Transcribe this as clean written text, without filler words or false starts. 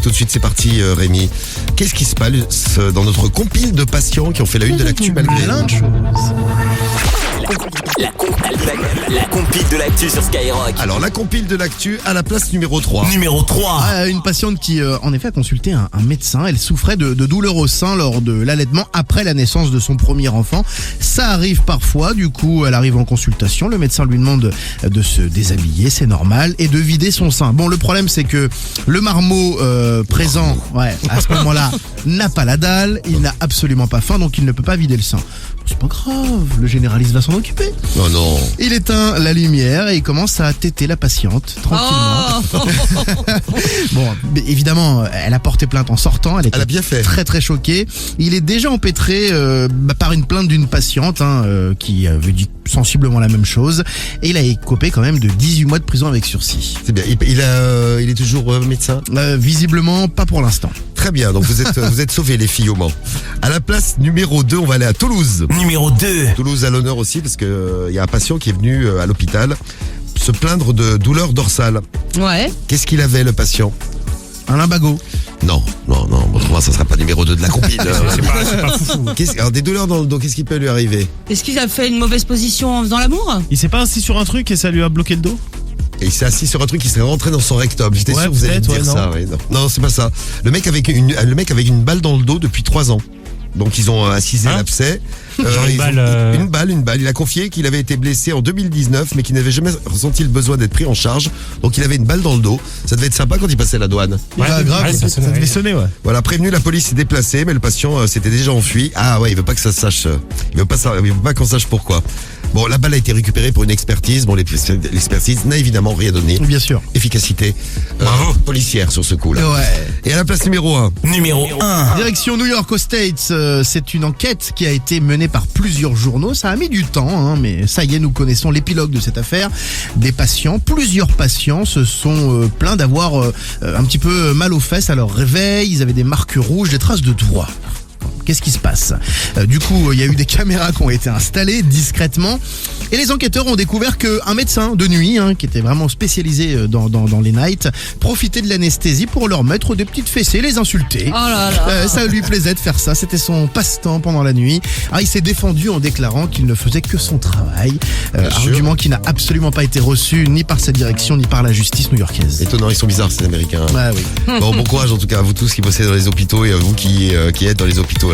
Tout de suite, c'est parti, Rémi. Qu'est-ce qui se passe dans notre compile de patients qui ont fait la une de l'actu malgré Plein de choses. La compile de l'actu sur Skyrock. Alors, la compile de l'actu à la place numéro 3. Numéro 3. Une patiente qui, en effet, a consulté un médecin. Elle souffrait de douleurs au sein lors de l'allaitement après la naissance de son premier enfant. Ça arrive parfois, du coup, elle arrive en consultation. Le médecin lui demande de se déshabiller, c'est normal, et de vider son sein. Bon, le problème, c'est que le marmot présent, à ce moment-là, n'a pas la dalle, il n'a absolument pas faim, donc il ne peut pas vider le sein. C'est pas grave, le généraliste va s'en occuper. Oh non. Il éteint la lumière et il commence à téter la patiente, tranquillement. Oh. Bon, évidemment, elle a porté plainte en sortant. Elle a bien fait. Très très choquée. Il est déjà empêtré par une plainte d'une patiente qui avait dit sensiblement la même chose. Et il a écopé quand même de 18 mois de prison avec sursis. C'est bien. Il est toujours médecin. Visiblement, pas pour l'instant. Très bien. Donc vous êtes sauvés les filles au Mans. À la place numéro 2, on va aller à Toulouse. Numéro 2. Toulouse à l'honneur aussi parce que il y a un patient qui est venu à l'hôpital se plaindre de douleurs dorsales. Ouais. Qu'est-ce qu'il avait le patient? Un lumbago. Non, autrement ça sera pas numéro 2 de la compile. C'est pas foufou. Alors des douleurs dans le dos, qu'est-ce qui peut lui arriver? Est-ce qu'il a fait une mauvaise position en faisant l'amour? Il s'est pas assis sur un truc et ça lui a bloqué le dos? Et il s'est assis sur un truc qui serait rentré dans son rectum. J'étais sûr que vous alliez me dire ça. Ouais, non, c'est pas ça. Le mec avec une balle dans le dos depuis 3 ans. Donc ils ont incisé l'abcès. Une balle. Il a confié qu'il avait été blessé en 2019 mais qu'il n'avait jamais ressenti le besoin d'être pris en charge. Donc il avait une balle dans le dos. Ça devait être sympa quand il passait la douane. Grave. Ça devait sonner, ouais. Voilà, prévenu, la police s'est déplacée mais le patient s'était déjà enfui. Ah ouais, il veut pas que ça se sache. Il veut pas qu'on sache pourquoi. Bon, la balle a été récupérée pour une expertise. Bon, l'expertise n'a évidemment rien donné. Bien sûr. Efficacité policière sur ce coup-là. Ouais. Et à la place numéro 1. Numéro 1. Direction New York aux States, c'est une enquête qui a été menée par plusieurs journaux. Ça a mis du temps, mais ça y est, nous connaissons l'épilogue de cette affaire. Plusieurs patients se sont plaints d'avoir un petit peu mal aux fesses à leur réveil. Ils avaient des marques rouges, des traces de doigts. Qu'est-ce qui se passe? Du coup, il y a eu des caméras qui ont été installées discrètement et les enquêteurs ont découvert qu'un médecin de nuit, qui était vraiment spécialisé dans les nights, profitait de l'anesthésie pour leur mettre des petites fessées, les insulter. Oh là là. Ça lui plaisait de faire ça, c'était son passe-temps pendant la nuit. Il s'est défendu en déclarant qu'il ne faisait que son travail, argument qui n'a absolument pas été reçu ni par sa direction ni par la justice new-yorkaise. Étonnant, ils sont bizarres ces Américains. Oui. Bon courage en tout cas à vous tous qui bossez dans les hôpitaux et à vous qui êtes dans les hôpitaux